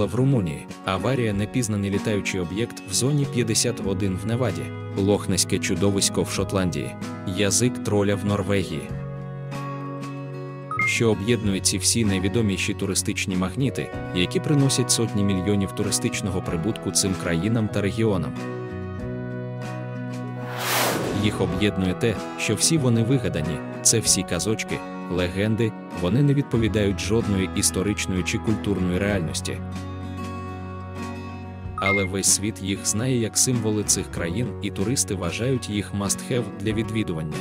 стала в Румунії. Аварія – непізнаний літаючий об'єкт в зоні 51 в Неваді. Лохнеське чудовисько в Шотландії. Язик троля в Норвегії. Що об'єднує ці всі найвідоміші туристичні магніти, які приносять сотні мільйонів туристичного прибутку цим країнам та регіонам. Їх об'єднує те, що всі вони вигадані, це всі казочки, легенди, вони не відповідають жодної історичної чи культурної реальності. Але весь світ їх знає як символи цих країн, і туристи вважають їх must-have для відвідування.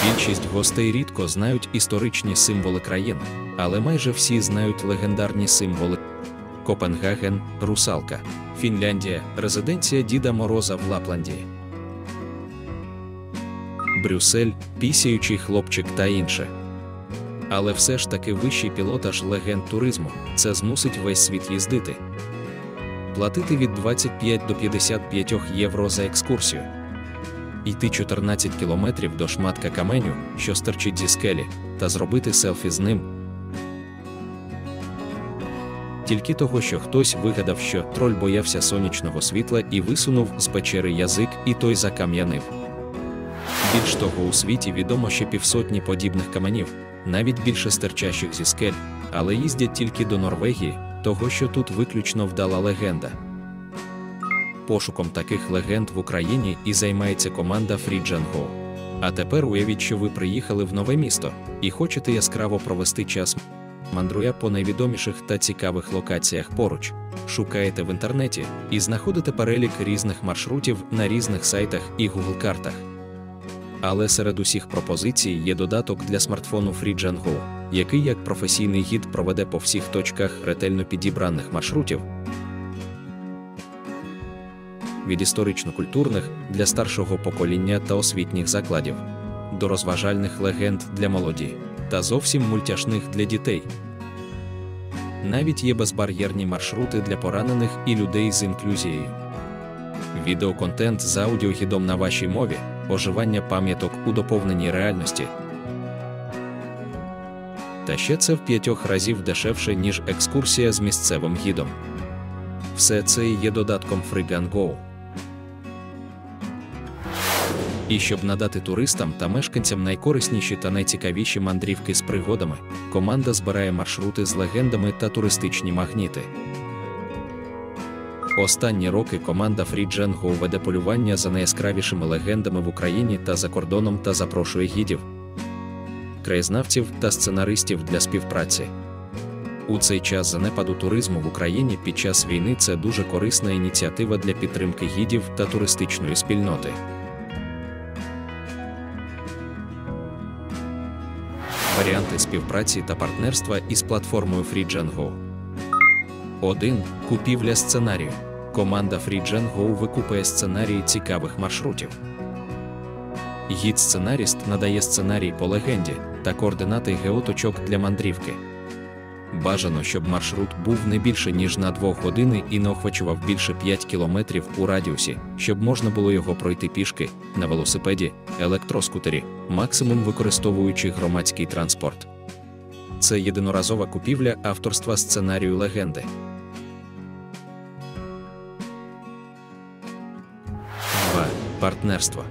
Більшість гостей рідко знають історичні символи країн, але майже всі знають легендарні символи. Копенгаген – русалка. Фінляндія – резиденція Діда Мороза в Лапландії. Брюссель – пісяючий хлопчик та інше. Але все ж таки вищий пілотаж легенд туризму – це змусить весь світ їздити. Платити від 25 до 55 євро за екскурсію. Йти 14 кілометрів до шматка каменю, що стирчить зі скелі, та зробити селфі з ним. Тільки того, що хтось вигадав, що троль боявся сонячного світла і висунув з печери язик, і той закам'янив. Більш того, у світі відомо ще півсотні подібних каменів, навіть більше стирчащих зі скель, але їздять тільки до Норвегії, того, що тут виключно вдала легенда. Пошуком таких легенд в Україні і займається команда Fridge&Go. А тепер уявіть, що ви приїхали в нове місто і хочете яскраво провести час, мандруя по найвідоміших та цікавих локаціях поруч. Шукаєте в інтернеті і знаходите перелік різних маршрутів на різних сайтах і Google-картах. Але серед усіх пропозицій є додаток для смартфону Fridge&Go, який як професійний гід проведе по всіх точках ретельно підібраних маршрутів. Від історично-культурних для старшого покоління та освітніх закладів, до розважальних легенд для молоді, та зовсім мультяшних для дітей. Навіть є безбар'єрні маршрути для поранених і людей з інклюзією. Відеоконтент з аудіогідом на вашій мові, оживання пам'яток у доповненій реальності. Та ще це в 5 разів дешевше, ніж екскурсія з місцевим гідом. Все це і є додатком Fridge&Go. І щоб надати туристам та мешканцям найкорисніші та найцікавіші мандрівки з пригодами, команда збирає маршрути з легендами та туристичні магніти. Останні роки команда Fridge&Go веде полювання за найяскравішими легендами в Україні та за кордоном та запрошує гідів, краєзнавців та сценаристів для співпраці. У цей час занепаду туризму в Україні під час війни це дуже корисна ініціатива для підтримки гідів та туристичної спільноти. Варіанти співпраці та партнерства із платформою Fridge&Go. 1. Купівля сценарію. Команда Fridge&Go викупує сценарії цікавих маршрутів. Гід-сценаріст надає сценарій по легенді та координати геоточок для мандрівки. Бажано, щоб маршрут був не більше, ніж на 2 години і не охвачував більше 5 кілометрів у радіусі, щоб можна було його пройти пішки, на велосипеді, електроскутері, максимум використовуючи громадський транспорт. Це єдиноразова купівля авторства сценарію легенди. 2. Партнерство.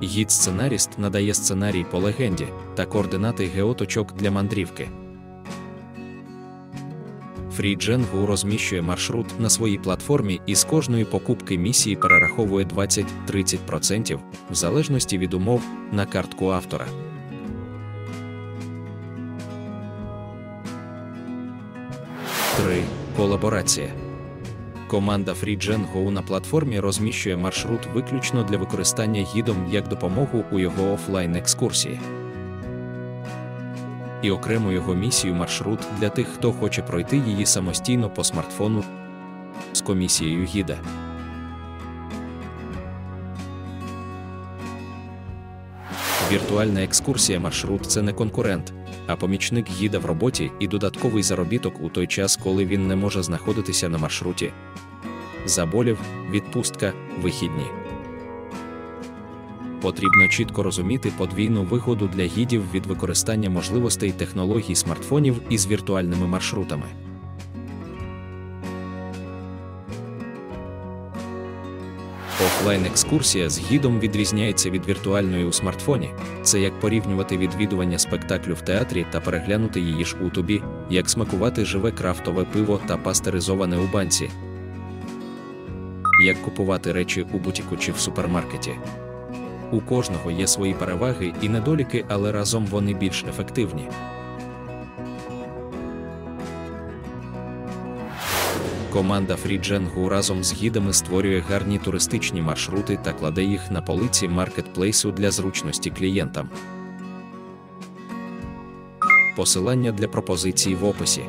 Гід-сценаріст надає сценарій по легенді та координати геоточок для мандрівки. Fridge&Go розміщує маршрут на своїй платформі і з кожної покупки місії перераховує 20-30%, в залежності від умов, на картку автора. 3. Колаборація. Команда Fridge&Go на платформі розміщує маршрут виключно для використання гідом як допомогу у його офлайн-екскурсії. І окремо його місію маршрут для тих, хто хоче пройти її самостійно по смартфону з комісією гіда. Віртуальна екскурсія маршрут – це не конкурент, а помічник гіда в роботі і додатковий заробіток у той час, коли він не може знаходитися на маршруті. Заболів, відпустка, вихідні. Потрібно чітко розуміти подвійну вигоду для гідів від використання можливостей технологій смартфонів із віртуальними маршрутами. Офлайн-екскурсія з гідом відрізняється від віртуальної у смартфоні. Це як порівнювати відвідування спектаклю в театрі та переглянути її ж у тобі, як смакувати живе крафтове пиво та пастеризоване у банці. Як купувати речі у бутіку чи в супермаркеті. У кожного є свої переваги і недоліки, але разом вони більш ефективні. Команда Фрідженгу разом з гідами створює гарні туристичні маршрути та кладе їх на полиці маркетплейсу для зручності клієнтам. Посилання для пропозицій в описі.